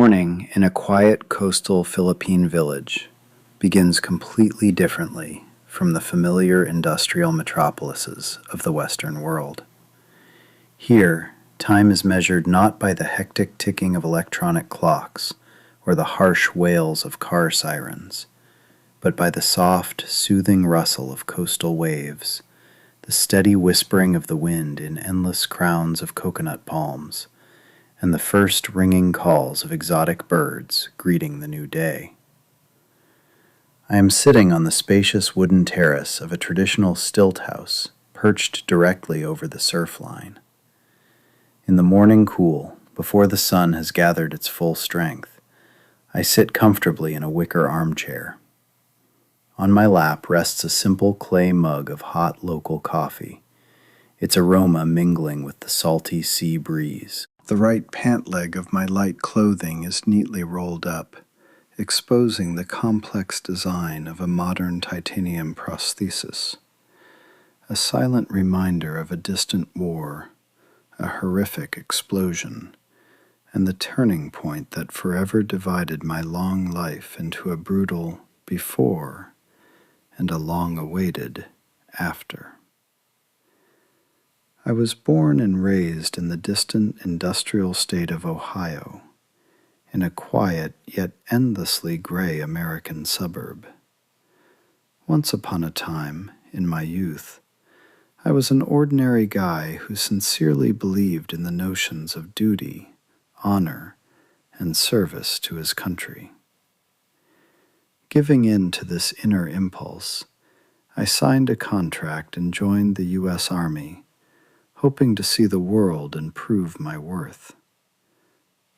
morning in a quiet coastal Philippine village begins completely differently from the familiar industrial metropolises of the Western world. Here, time is measured not by the hectic ticking of electronic clocks or the harsh wails of car sirens, but by the soft, soothing rustle of coastal waves, the steady whispering of the wind in endless crowns of coconut palms, and the first ringing calls of exotic birds greeting the new day. I am sitting on the spacious wooden terrace of a traditional stilt house perched directly over the surf line. In the morning cool, before the sun has gathered its full strength, I sit comfortably in a wicker armchair. On my lap rests a simple clay mug of hot local coffee, its aroma mingling with the salty sea breeze. The right pant leg of my light clothing is neatly rolled up, exposing the complex design of a modern titanium prosthesis, a silent reminder of a distant war, a horrific explosion, and the turning point that forever divided my long life into a brutal before and a long-awaited after. I was born and raised in the distant industrial state of Ohio, in a quiet yet endlessly gray American suburb. Once upon a time, in my youth, I was an ordinary guy who sincerely believed in the notions of duty, honor, and service to his country. Giving in to this inner impulse, I signed a contract and joined the U.S. Army, hoping to see the world and prove my worth.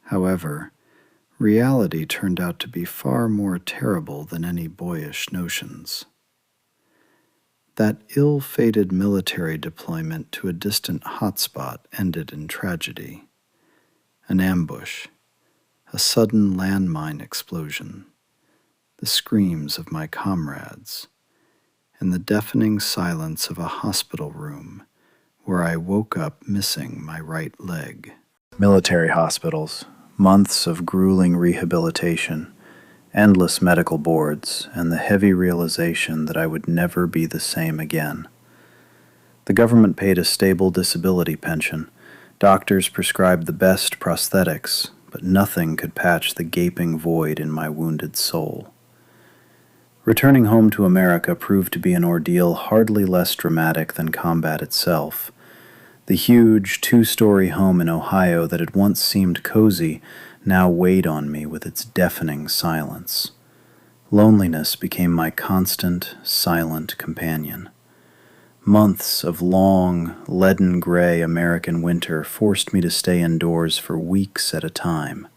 However, reality turned out to be far more terrible than any boyish notions. That ill-fated military deployment to a distant hotspot ended in tragedy. An ambush, a sudden landmine explosion, the screams of my comrades, and the deafening silence of a hospital room where I woke up missing my right leg. Military hospitals, months of grueling rehabilitation, endless medical boards, and the heavy realization that I would never be the same again. The government paid a stable disability pension. Doctors prescribed the best prosthetics, but nothing could patch the gaping void in my wounded soul. Returning home to America proved to be an ordeal hardly less dramatic than combat itself. The huge, two-story home in Ohio that had once seemed cozy now weighed on me with its deafening silence. Loneliness became my constant, silent companion. Months of long, leaden-gray American winter forced me to stay indoors for weeks at a time.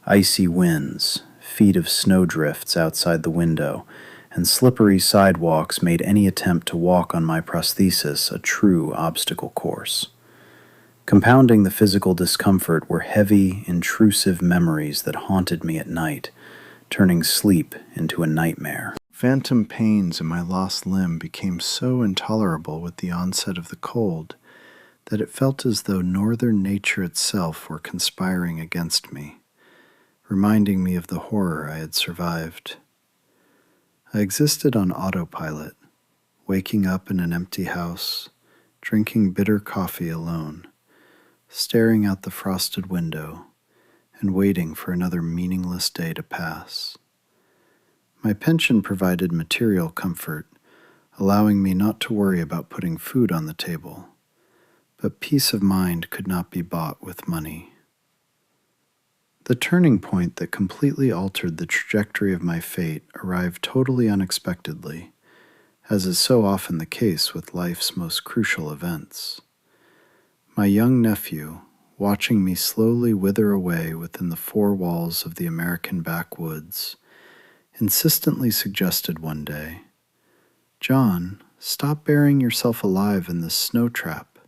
Icy winds, feet of snowdrifts outside the window, and slippery sidewalks made any attempt to walk on my prosthesis a true obstacle course. Compounding the physical discomfort were heavy, intrusive memories that haunted me at night, turning sleep into a nightmare. Phantom pains in my lost limb became so intolerable with the onset of the cold that it felt as though northern nature itself were conspiring against me, reminding me of the horror I had survived. I existed on autopilot, waking up in an empty house, drinking bitter coffee alone, staring out the frosted window, and waiting for another meaningless day to pass. My pension provided material comfort, allowing me not to worry about putting food on the table, but peace of mind could not be bought with money. The turning point that completely altered the trajectory of my fate arrived totally unexpectedly, as is so often the case with life's most crucial events. My young nephew, watching me slowly wither away within the four walls of the American backwoods, insistently suggested one day, "John, stop burying yourself alive in this snow trap.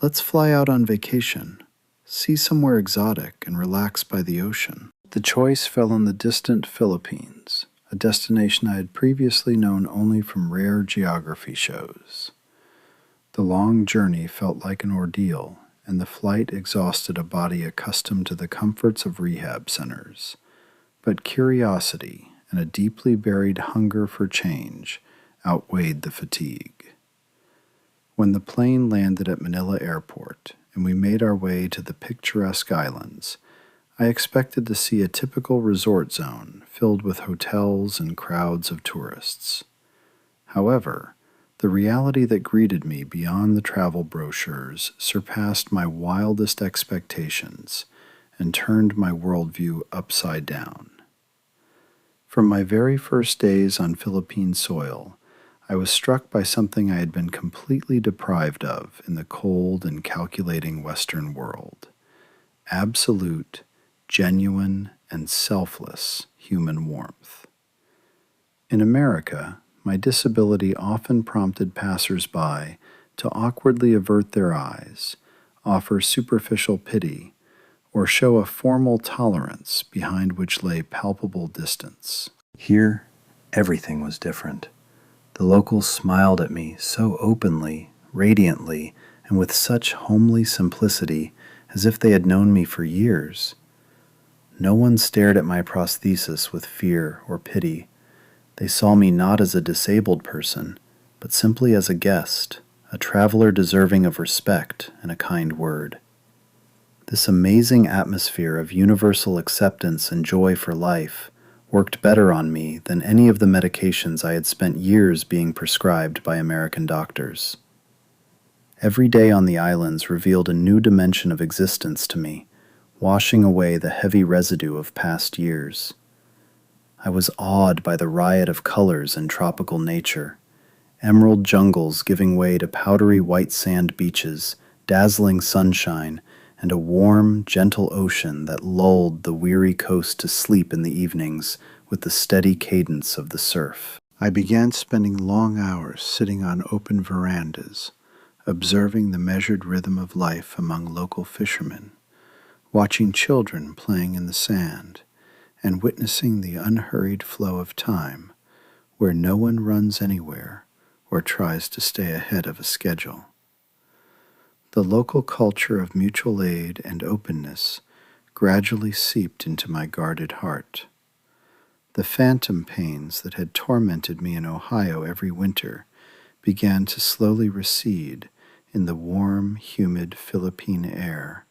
Let's fly out on vacation. See somewhere exotic and relax by the ocean." The choice fell on the distant Philippines, a destination I had previously known only from rare geography shows. The long journey felt like an ordeal, and the flight exhausted a body accustomed to the comforts of rehab centers. But curiosity and a deeply buried hunger for change outweighed the fatigue. When the plane landed at Manila Airport and we made our way to the picturesque islands, I expected to see a typical resort zone filled with hotels and crowds of tourists. However, the reality that greeted me beyond the travel brochures surpassed my wildest expectations and turned my worldview upside down. From my very first days on Philippine soil, I was struck by something I had been completely deprived of in the cold and calculating Western world: absolute, genuine, and selfless human warmth. In America, my disability often prompted passers-by to awkwardly avert their eyes, offer superficial pity, or show a formal tolerance behind which lay palpable distance. Here, everything was different. The locals smiled at me so openly, radiantly, and with such homely simplicity as if they had known me for years. No one stared at my prosthesis with fear or pity. They saw me not as a disabled person, but simply as a guest, a traveler deserving of respect and a kind word. This amazing atmosphere of universal acceptance and joy for life worked better on me than any of the medications I had spent years being prescribed by American doctors. Every day on the islands revealed a new dimension of existence to me, washing away the heavy residue of past years. I was awed by the riot of colors in tropical nature: emerald jungles giving way to powdery white sand beaches, dazzling sunshine, and a warm, gentle ocean that lulled the weary coast to sleep in the evenings with the steady cadence of the surf. I began spending long hours sitting on open verandas, observing the measured rhythm of life among local fishermen, watching children playing in the sand, and witnessing the unhurried flow of time, where no one runs anywhere or tries to stay ahead of a schedule. The local culture of mutual aid and openness gradually seeped into my guarded heart. The phantom pains that had tormented me in Ohio every winter began to slowly recede in the warm, humid Philippine air,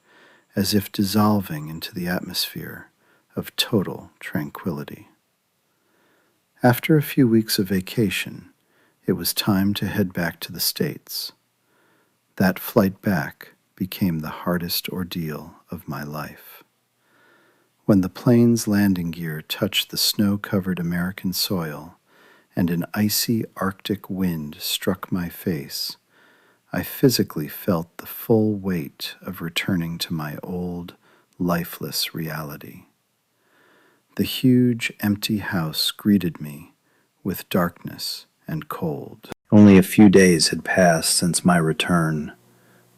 as if dissolving into the atmosphere of total tranquility. After a few weeks of vacation, it was time to head back to the States. That flight back became the hardest ordeal of my life. When the plane's landing gear touched the snow-covered American soil and an icy Arctic wind struck my face, I physically felt the full weight of returning to my old, lifeless reality. The huge, empty house greeted me with darkness and cold. Only a few days had passed since my return,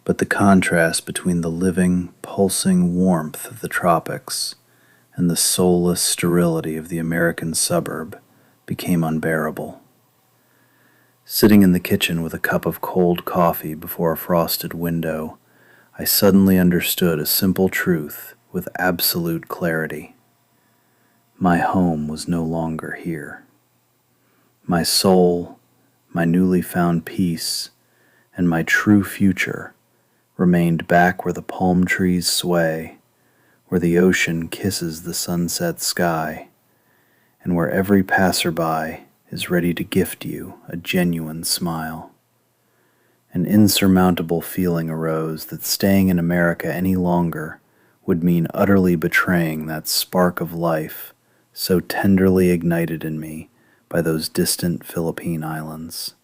but the contrast between the living, pulsing warmth of the tropics and the soulless sterility of the American suburb became unbearable. Sitting in the kitchen with a cup of cold coffee before a frosted window, I suddenly understood a simple truth with absolute clarity. My home was no longer here. My soul, my newly found peace, and my true future remained back where the palm trees sway, where the ocean kisses the sunset sky, and where every passerby is ready to gift you a genuine smile. An insurmountable feeling arose that staying in America any longer would mean utterly betraying that spark of life so tenderly ignited in me by those distant Philippine islands.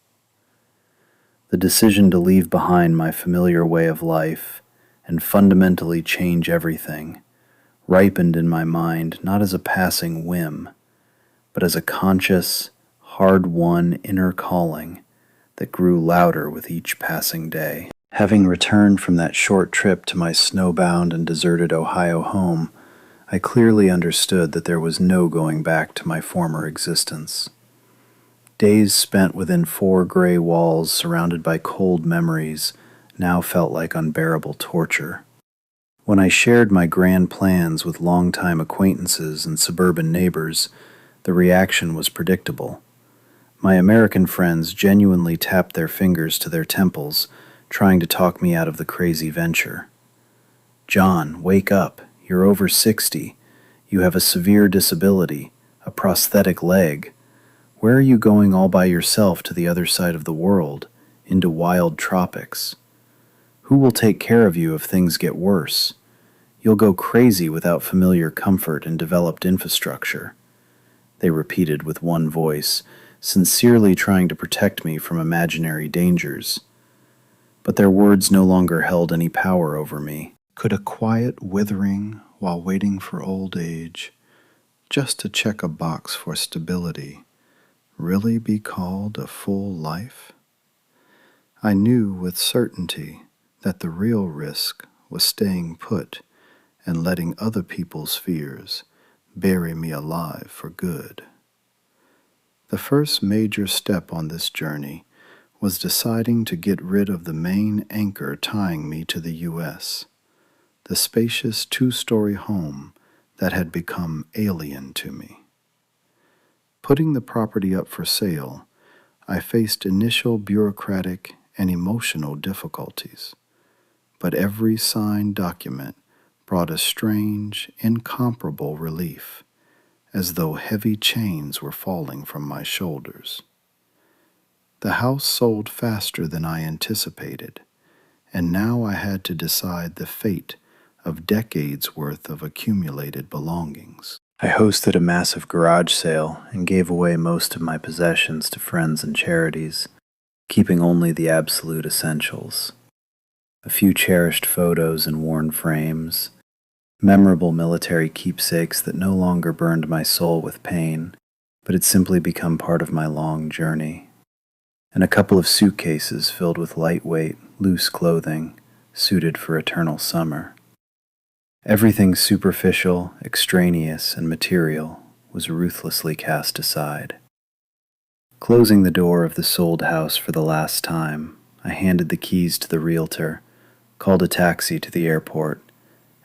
The decision to leave behind my familiar way of life and fundamentally change everything ripened in my mind not as a passing whim, but as a conscious, hard-won inner calling that grew louder with each passing day. Having returned from that short trip to my snowbound and deserted Ohio home, I clearly understood that there was no going back to my former existence. Days spent within 4 gray walls surrounded by cold memories now felt like unbearable torture. When I shared my grand plans with longtime acquaintances and suburban neighbors, the reaction was predictable. My American friends genuinely tapped their fingers to their temples, trying to talk me out of the crazy venture. "John, wake up. You're over 60. You have a severe disability, a prosthetic leg. Where are you going all by yourself to the other side of the world, into wild tropics? Who will take care of you if things get worse? You'll go crazy without familiar comfort and developed infrastructure," they repeated with one voice, sincerely trying to protect me from imaginary dangers. But their words no longer held any power over me. Could a quiet withering while waiting for old age, just to check a box for stability, really be called a full life? I knew with certainty that the real risk was staying put and letting other people's fears bury me alive for good. The first major step on this journey was deciding to get rid of the main anchor tying me to the U.S., the spacious two-story home that had become alien to me. Putting the property up for sale, I faced initial bureaucratic and emotional difficulties, but every signed document brought a strange, incomparable relief, as though heavy chains were falling from my shoulders. The house sold faster than I anticipated, and now I had to decide the fate of decades' worth of accumulated belongings. I hosted a massive garage sale and gave away most of my possessions to friends and charities, keeping only the absolute essentials. A few cherished photos in worn frames, memorable military keepsakes that no longer burned my soul with pain, but had simply become part of my long journey, and a couple of suitcases filled with lightweight, loose clothing suited for eternal summer. Everything superficial, extraneous, and material was ruthlessly cast aside. Closing the door of the sold house for the last time, I handed the keys to the realtor, called a taxi to the airport,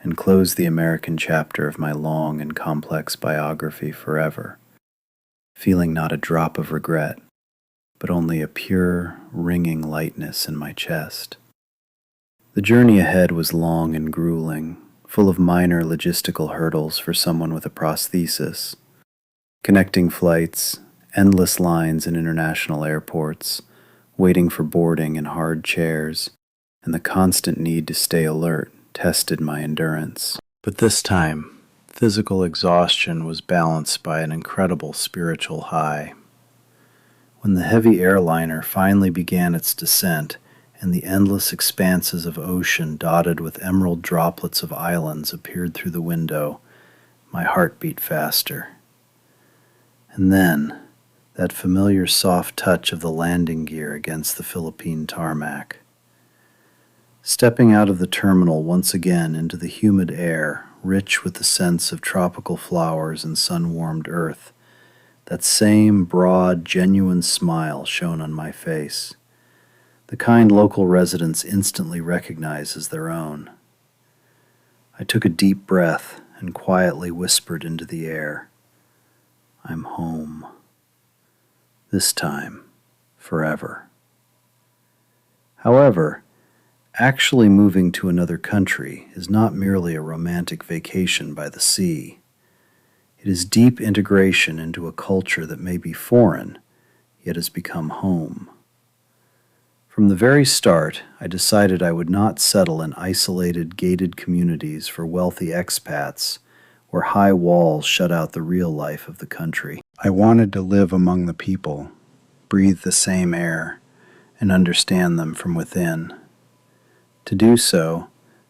and closed the American chapter of my long and complex biography forever, feeling not a drop of regret, but only a pure, ringing lightness in my chest. The journey ahead was long and grueling, full of minor logistical hurdles for someone with a prosthesis. Connecting flights, endless lines in international airports, waiting for boarding in hard chairs, and the constant need to stay alert tested my endurance. But this time, physical exhaustion was balanced by an incredible spiritual high. When the heavy airliner finally began its descent, and the endless expanses of ocean dotted with emerald droplets of islands appeared through the window, my heart beat faster. And then, that familiar soft touch of the landing gear against the Philippine tarmac. Stepping out of the terminal once again into the humid air, rich with the scents of tropical flowers and sun-warmed earth, that same broad, genuine smile shone on my face, the kind local residents instantly recognize as their own. I took a deep breath and quietly whispered into the air, "I'm home. This time, forever." However, actually moving to another country is not merely a romantic vacation by the sea. It is deep integration into a culture that may be foreign, yet has become home. From the very start, I decided I would not settle in isolated, gated communities for wealthy expats where high walls shut out the real life of the country. I wanted to live among the people, breathe the same air, and understand them from within. To do so,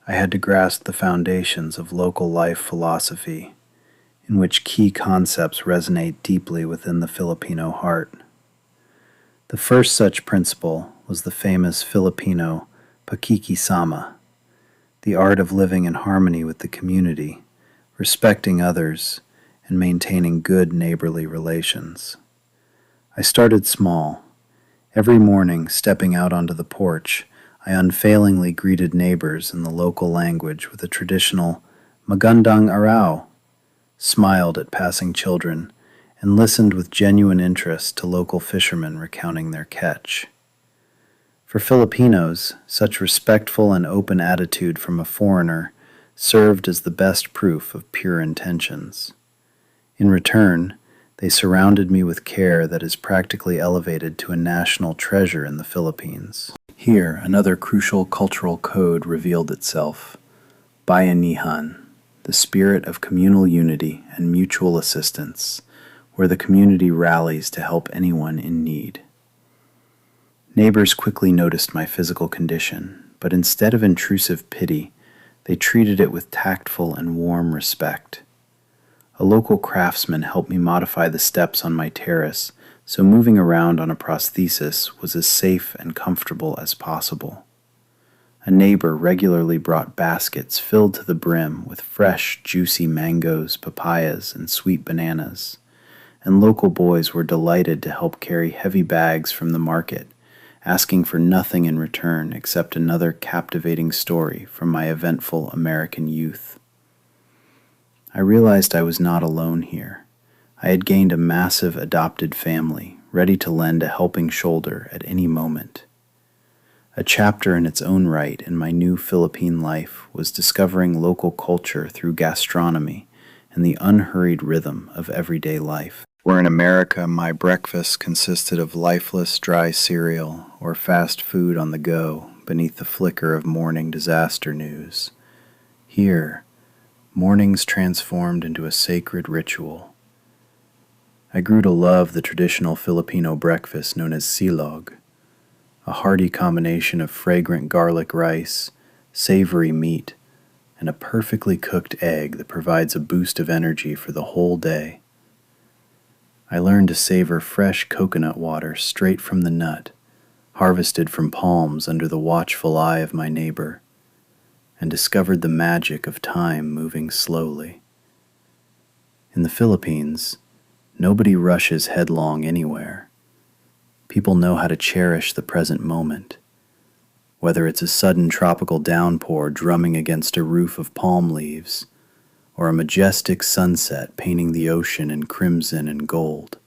I had to grasp the foundations of local life philosophy, in which key concepts resonate deeply within the Filipino heart. The first such principle was the famous Filipino pakikisama, the art of living in harmony with the community, respecting others, and maintaining good neighborly relations. I started small. Every morning, stepping out onto the porch, I unfailingly greeted neighbors in the local language with a traditional Magandang Araw, smiled at passing children, and listened with genuine interest to local fishermen recounting their catch. For Filipinos, such respectful and open attitude from a foreigner served as the best proof of pure intentions. In return, they surrounded me with care that is practically elevated to a national treasure in the Philippines. Here, another crucial cultural code revealed itself: bayanihan, the spirit of communal unity and mutual assistance, where the community rallies to help anyone in need. Neighbors quickly noticed my physical condition, but instead of intrusive pity, they treated it with tactful and warm respect. A local craftsman helped me modify the steps on my terrace, so moving around on a prosthesis was as safe and comfortable as possible. A neighbor regularly brought baskets filled to the brim with fresh, juicy mangoes, papayas, and sweet bananas, and local boys were delighted to help carry heavy bags from the market, asking for nothing in return except another captivating story from my eventful American youth. I realized I was not alone here. I had gained a massive adopted family, ready to lend a helping shoulder at any moment. A chapter in its own right in my new Philippine life was discovering local culture through gastronomy and the unhurried rhythm of everyday life. Where in America my breakfast consisted of lifeless dry cereal or fast food on the go beneath the flicker of morning disaster news, here mornings transformed into a sacred ritual. I grew to love the traditional Filipino breakfast known as silog, a hearty combination of fragrant garlic rice, savory meat, and a perfectly cooked egg that provides a boost of energy for the whole day. I learned to savor fresh coconut water straight from the nut, harvested from palms under the watchful eye of my neighbor, and discovered the magic of time moving slowly. In the Philippines, nobody rushes headlong anywhere. People know how to cherish the present moment. Whether it's a sudden tropical downpour drumming against a roof of palm leaves, or a majestic sunset painting the ocean in crimson and gold.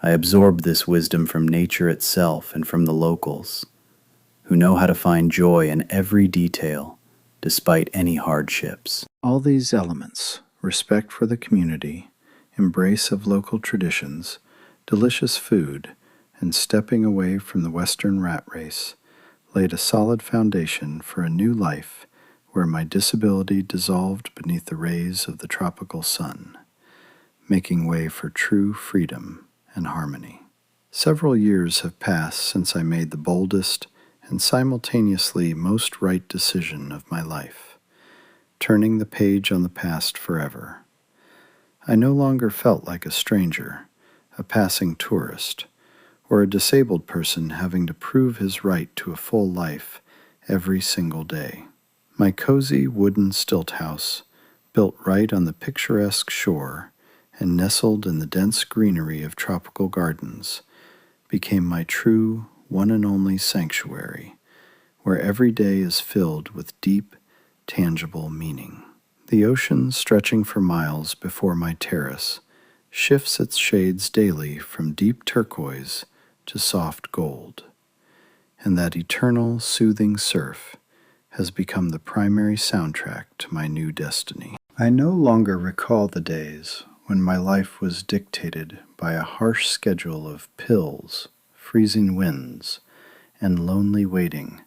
I absorbed this wisdom from nature itself and from the locals, who know how to find joy in every detail, despite any hardships. All these elements, respect for the community, embrace of local traditions, delicious food, and stepping away from the Western rat race, laid a solid foundation for a new life where my disability dissolved beneath the rays of the tropical sun, making way for true freedom and harmony. Several years have passed since I made the boldest and simultaneously most right decision of my life, turning the page on the past forever. I no longer felt like a stranger, a passing tourist, or a disabled person having to prove his right to a full life every single day. My cozy wooden stilt house, built right on the picturesque shore and nestled in the dense greenery of tropical gardens, became my true, one and only sanctuary, where every day is filled with deep, tangible meaning. The ocean, stretching for miles before my terrace, shifts its shades daily from deep turquoise to soft gold, and that eternal, soothing surf has become the primary soundtrack to my new destiny. I no longer recall the days when my life was dictated by a harsh schedule of pills, freezing winds, and lonely waiting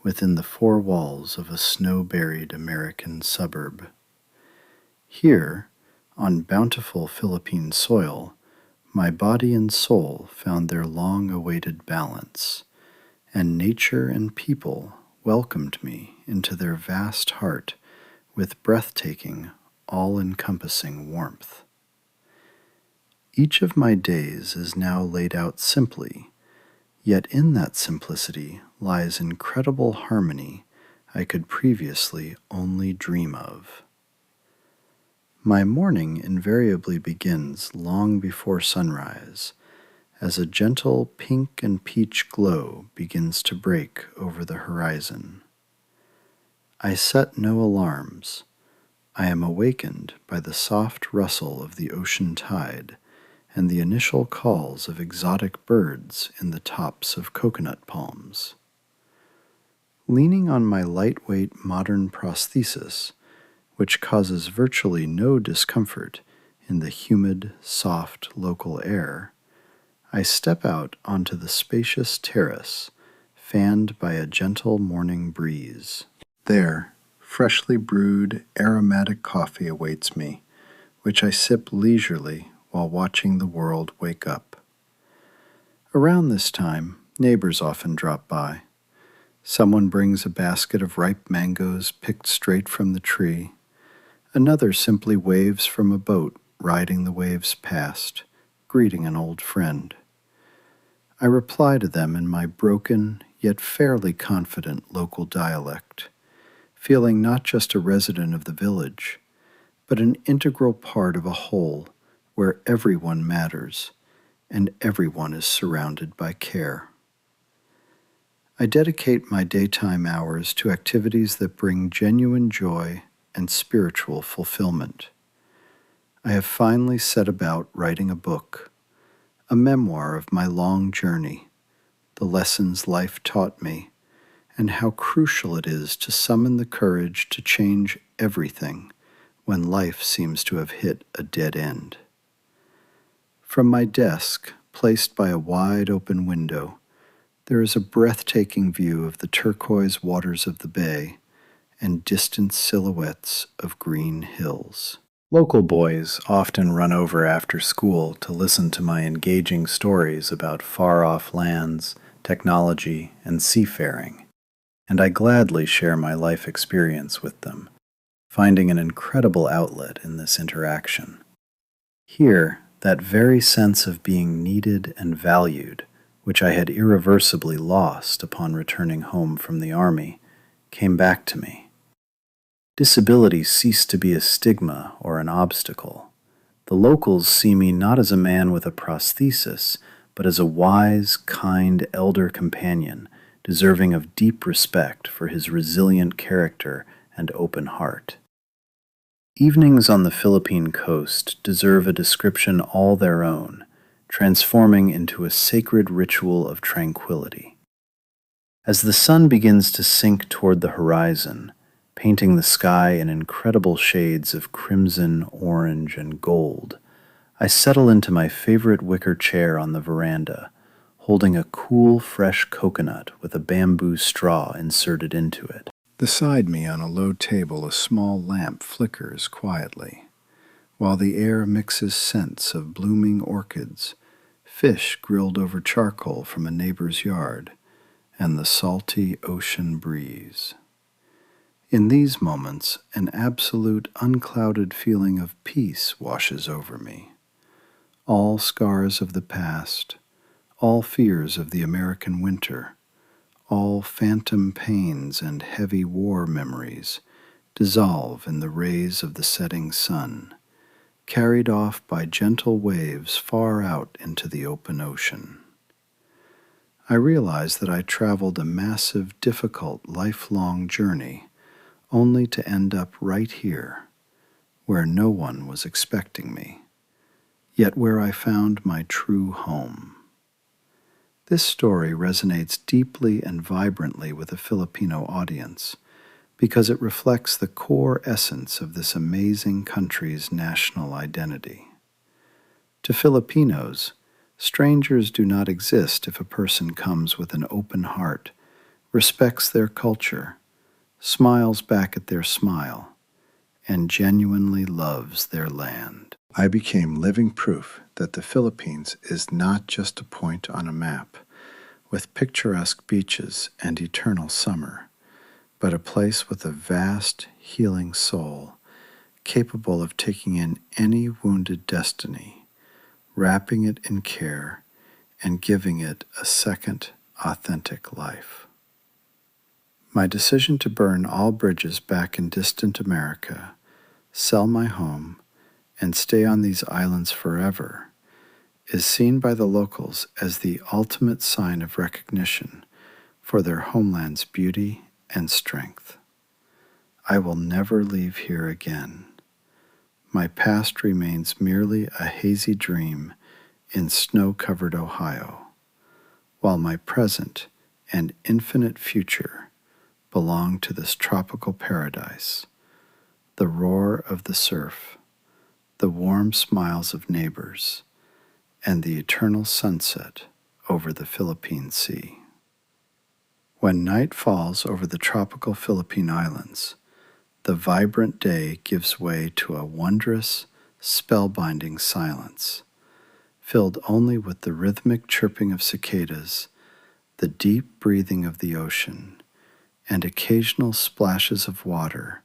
within the four walls of a snow-buried American suburb. Here, on bountiful Philippine soil, my body and soul found their long-awaited balance, and nature and people welcomed me into their vast heart with breathtaking, all-encompassing warmth. Each of my days is now laid out simply, yet in that simplicity lies incredible harmony I could previously only dream of. My morning invariably begins long before sunrise, as a gentle pink and peach glow begins to break over the horizon. I set no alarms. I am awakened by the soft rustle of the ocean tide and the initial calls of exotic birds in the tops of coconut palms. Leaning on my lightweight modern prosthesis, which causes virtually no discomfort in the humid, soft local air, I step out onto the spacious terrace, fanned by a gentle morning breeze. There, freshly brewed, aromatic coffee awaits me, which I sip leisurely while watching the world wake up. Around this time, neighbors often drop by. Someone brings a basket of ripe mangoes picked straight from the tree. Another simply waves from a boat riding the waves past, greeting an old friend. I reply to them in my broken, yet fairly confident local dialect, feeling not just a resident of the village, but an integral part of a whole where everyone matters and everyone is surrounded by care. I dedicate my daytime hours to activities that bring genuine joy and spiritual fulfillment. I have finally set about writing a book, a memoir of my long journey, the lessons life taught me, and how crucial it is to summon the courage to change everything when life seems to have hit a dead end. From my desk, placed by a wide open window, there is a breathtaking view of the turquoise waters of the bay and distant silhouettes of green hills. Local boys often run over after school to listen to my engaging stories about far-off lands, technology, and seafaring, and I gladly share my life experience with them, finding an incredible outlet in this interaction. Here, that very sense of being needed and valued, which I had irreversibly lost upon returning home from the army, came back to me. Disability ceased to be a stigma or an obstacle. The locals see me not as a man with a prosthesis, but as a wise, kind elder companion, deserving of deep respect for his resilient character and open heart. Evenings on the Philippine coast deserve a description all their own, transforming into a sacred ritual of tranquility. As the sun begins to sink toward the horizon, painting the sky in incredible shades of crimson, orange, and gold, I settle into my favorite wicker chair on the veranda, holding a cool, fresh coconut with a bamboo straw inserted into it. Beside me on a low table, a small lamp flickers quietly, while the air mixes scents of blooming orchids, fish grilled over charcoal from a neighbor's yard, and the salty ocean breeze. In these moments, an absolute unclouded feeling of peace washes over me. All scars of the past, all fears of the American winter, all phantom pains and heavy war memories dissolve in the rays of the setting sun, carried off by gentle waves far out into the open ocean. I realize that I traveled a massive, difficult, lifelong journey only to end up right here, where no one was expecting me, yet where I found my true home. This story resonates deeply and vibrantly with a Filipino audience because it reflects the core essence of this amazing country's national identity. To Filipinos, strangers do not exist if a person comes with an open heart, respects their culture, smiles back at their smile, and genuinely loves their land. I became living proof that the Philippines is not just a point on a map with picturesque beaches and eternal summer, but a place with a vast, healing soul capable of taking in any wounded destiny, wrapping it in care, and giving it a second, authentic life. My decision to burn all bridges back in distant America, sell my home, and stay on these islands forever is seen by the locals as the ultimate sign of recognition for their homeland's beauty and strength. I will never leave here again. My past remains merely a hazy dream in snow-covered Ohio, while my present and infinite future belong to this tropical paradise, the roar of the surf, the warm smiles of neighbors, and the eternal sunset over the Philippine Sea. When night falls over the tropical Philippine Islands, the vibrant day gives way to a wondrous, spellbinding silence, filled only with the rhythmic chirping of cicadas, the deep breathing of the ocean, and occasional splashes of water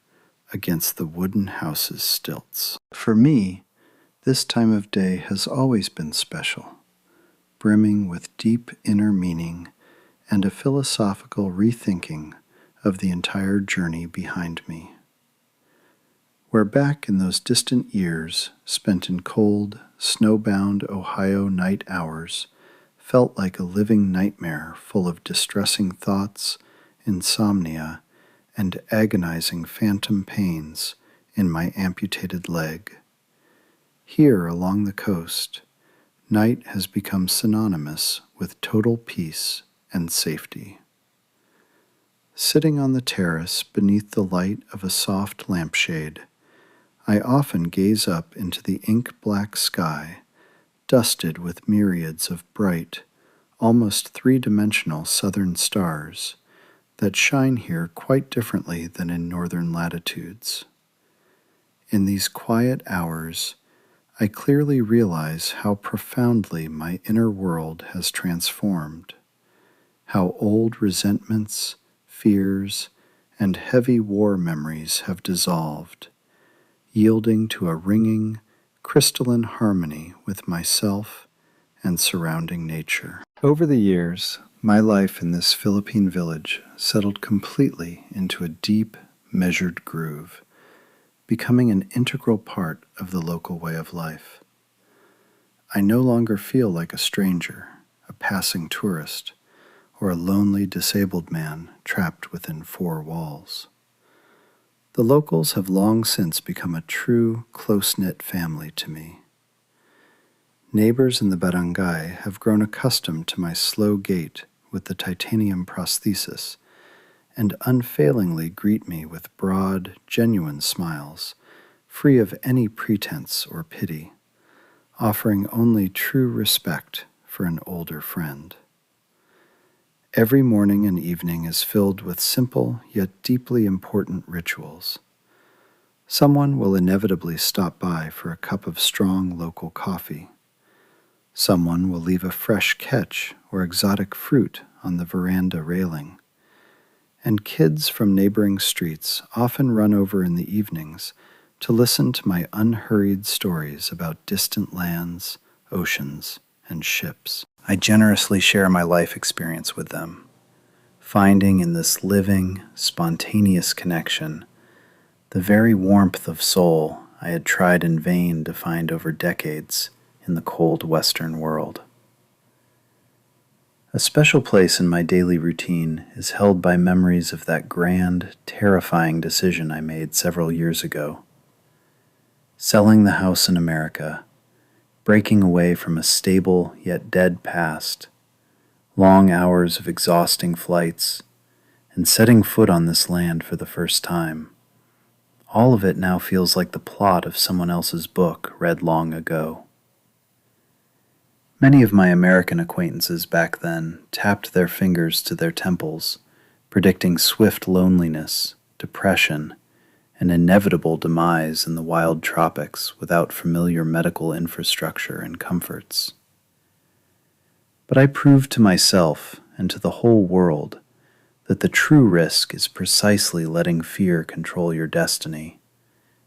against the wooden house's stilts. For me, this time of day has always been special, brimming with deep inner meaning and a philosophical rethinking of the entire journey behind me. Where back in those distant years spent in cold, snowbound Ohio night hours felt like a living nightmare full of distressing thoughts, insomnia, and agonizing phantom pains in my amputated leg. Here along the coast, night has become synonymous with total peace and safety. Sitting on the terrace beneath the light of a soft lampshade, I often gaze up into the ink-black sky, dusted with myriads of bright, almost three-dimensional southern stars that shine here quite differently than in northern latitudes. In these quiet hours, I clearly realize how profoundly my inner world has transformed, how old resentments, fears, and heavy war memories have dissolved, yielding to a ringing, crystalline harmony with myself and surrounding nature. Over the years, my life in this Philippine village settled completely into a deep, measured groove, becoming an integral part of the local way of life. I no longer feel like a stranger, a passing tourist, or a lonely disabled man trapped within four walls. The locals have long since become a true, close-knit family to me. Neighbors in the barangay have grown accustomed to my slow gait with the titanium prosthesis and unfailingly greet me with broad, genuine smiles, free of any pretense or pity, offering only true respect for an older friend. Every morning and evening is filled with simple yet deeply important rituals. Someone will inevitably stop by for a cup of strong local coffee. Someone will leave a fresh catch or exotic fruit on the veranda railing. And kids from neighboring streets often run over in the evenings to listen to my unhurried stories about distant lands, oceans, and ships. I generously share my life experience with them, finding in this living, spontaneous connection the very warmth of soul I had tried in vain to find over decades in the cold Western world. A special place in my daily routine is held by memories of that grand, terrifying decision I made several years ago. Selling the house in America, breaking away from a stable yet dead past, long hours of exhausting flights, and setting foot on this land for the first time. All of it now feels like the plot of someone else's book read long ago. Many of my American acquaintances back then tapped their fingers to their temples, predicting swift loneliness, depression, and inevitable demise in the wild tropics without familiar medical infrastructure and comforts. But I proved to myself and to the whole world that the true risk is precisely letting fear control your destiny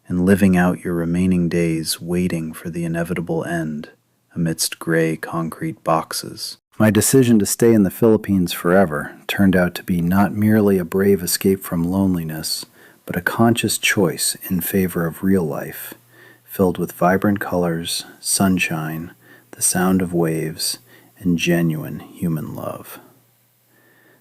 and living out your remaining days waiting for the inevitable end amidst gray concrete boxes. My decision to stay in the Philippines forever turned out to be not merely a brave escape from loneliness, but a conscious choice in favor of real life, filled with vibrant colors, sunshine, the the sound of waves, and genuine human love.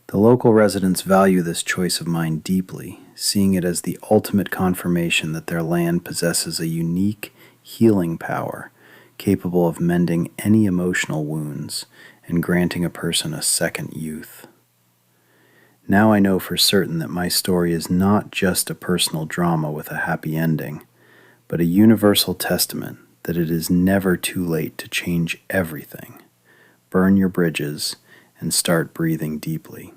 The local residents value this choice of mine deeply, seeing it as the ultimate confirmation that their land possesses a unique healing power capable of mending any emotional wounds and granting a person a second youth. Now I know for certain that my story is not just a personal drama with a happy ending, but a universal testament that it is never too late to change everything, burn your bridges, and start breathing deeply.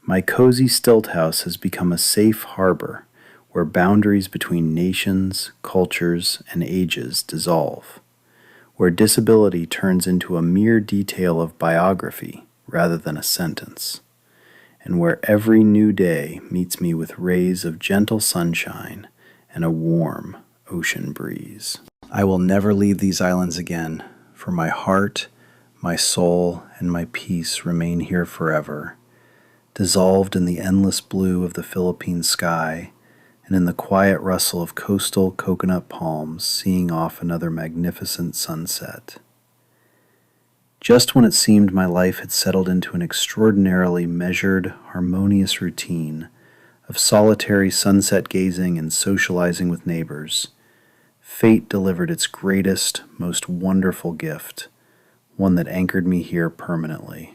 My cozy stilt house has become a safe harbor where boundaries between nations, cultures, and ages dissolve, where disability turns into a mere detail of biography rather than a sentence, and where every new day meets me with rays of gentle sunshine and a warm ocean breeze. I will never leave these islands again, for my heart, my soul, and my peace remain here forever, dissolved in the endless blue of the Philippine sky and in the quiet rustle of coastal coconut palms seeing off another magnificent sunset. Just when it seemed my life had settled into an extraordinarily measured, harmonious routine of solitary sunset gazing and socializing with neighbors, fate delivered its greatest, most wonderful gift, one that anchored me here permanently.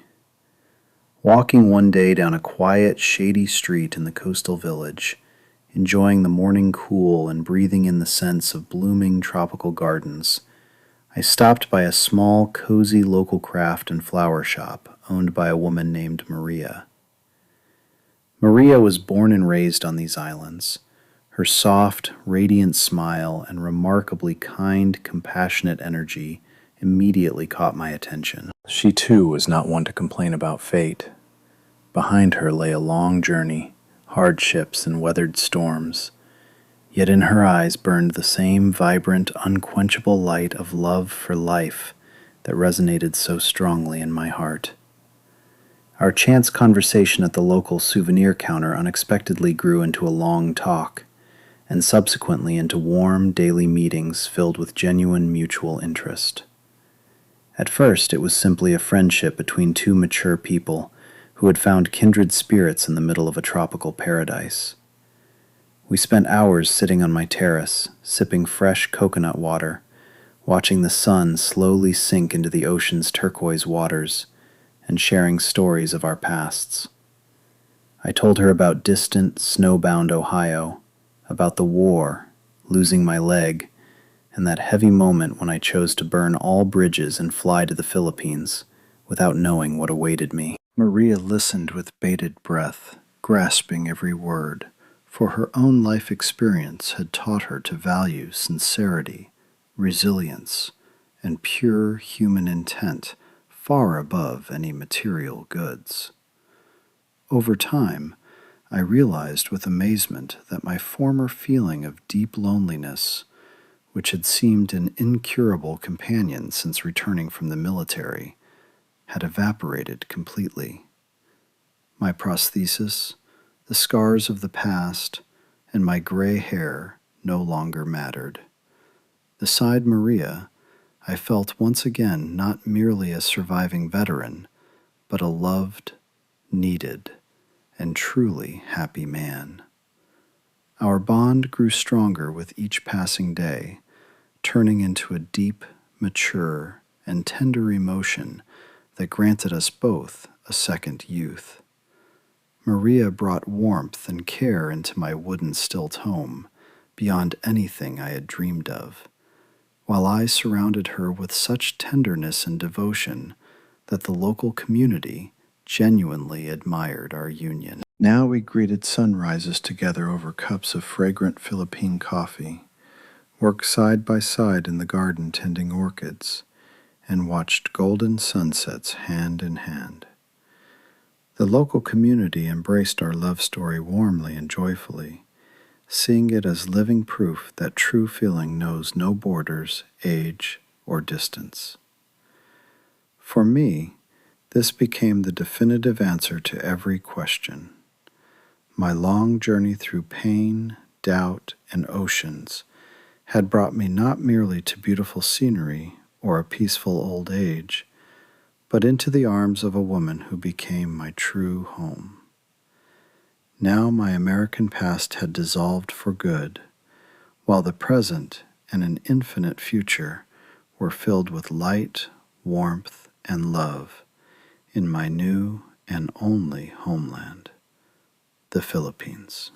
Walking one day down a quiet, shady street in the coastal village, enjoying the morning cool and breathing in the scents of blooming tropical gardens, I stopped by a small, cozy local craft and flower shop owned by a woman named Maria. Maria was born and raised on these islands. Her soft, radiant smile and remarkably kind, compassionate energy immediately caught my attention. She too was not one to complain about fate. Behind her lay a long journey, hardships and weathered storms, yet in her eyes burned the same vibrant, unquenchable light of love for life that resonated so strongly in my heart. Our chance conversation at the local souvenir counter unexpectedly grew into a long talk, and subsequently into warm daily meetings filled with genuine mutual interest. At first, it was simply a friendship between two mature people who had found kindred spirits in the middle of a tropical paradise. We spent hours sitting on my terrace, sipping fresh coconut water, watching the sun slowly sink into the ocean's turquoise waters, and sharing stories of our pasts. I told her about distant, snowbound Ohio, about the war, losing my leg, and that heavy moment when I chose to burn all bridges and fly to the Philippines without knowing what awaited me. Maria listened with bated breath, grasping every word, for her own life experience had taught her to value sincerity, resilience, and pure human intent far above any material goods. Over time, I realized with amazement that my former feeling of deep loneliness, which had seemed an incurable companion since returning from the military, had evaporated completely. My prosthesis, the scars of the past, and my gray hair no longer mattered. Beside Maria, I felt once again not merely a surviving veteran, but a loved, needed, and truly happy man. Our bond grew stronger with each passing day, turning into a deep, mature, and tender emotion that granted us both a second youth. Maria brought warmth and care into my wooden stilt home, beyond anything I had dreamed of, while I surrounded her with such tenderness and devotion that the local community genuinely admired our union. Now we greeted sunrises together over cups of fragrant Philippine coffee, worked side by side in the garden tending orchids, and watched golden sunsets hand in hand. The local community embraced our love story warmly and joyfully, seeing it as living proof that true feeling knows no borders, age, or distance. For me, this became the definitive answer to every question. My long journey through pain, doubt, and oceans had brought me not merely to beautiful scenery, or a peaceful old age, but into the arms of a woman who became my true home. Now my American past had dissolved for good, while the present and an infinite future were filled with light, warmth, and love in my new and only homeland, the Philippines.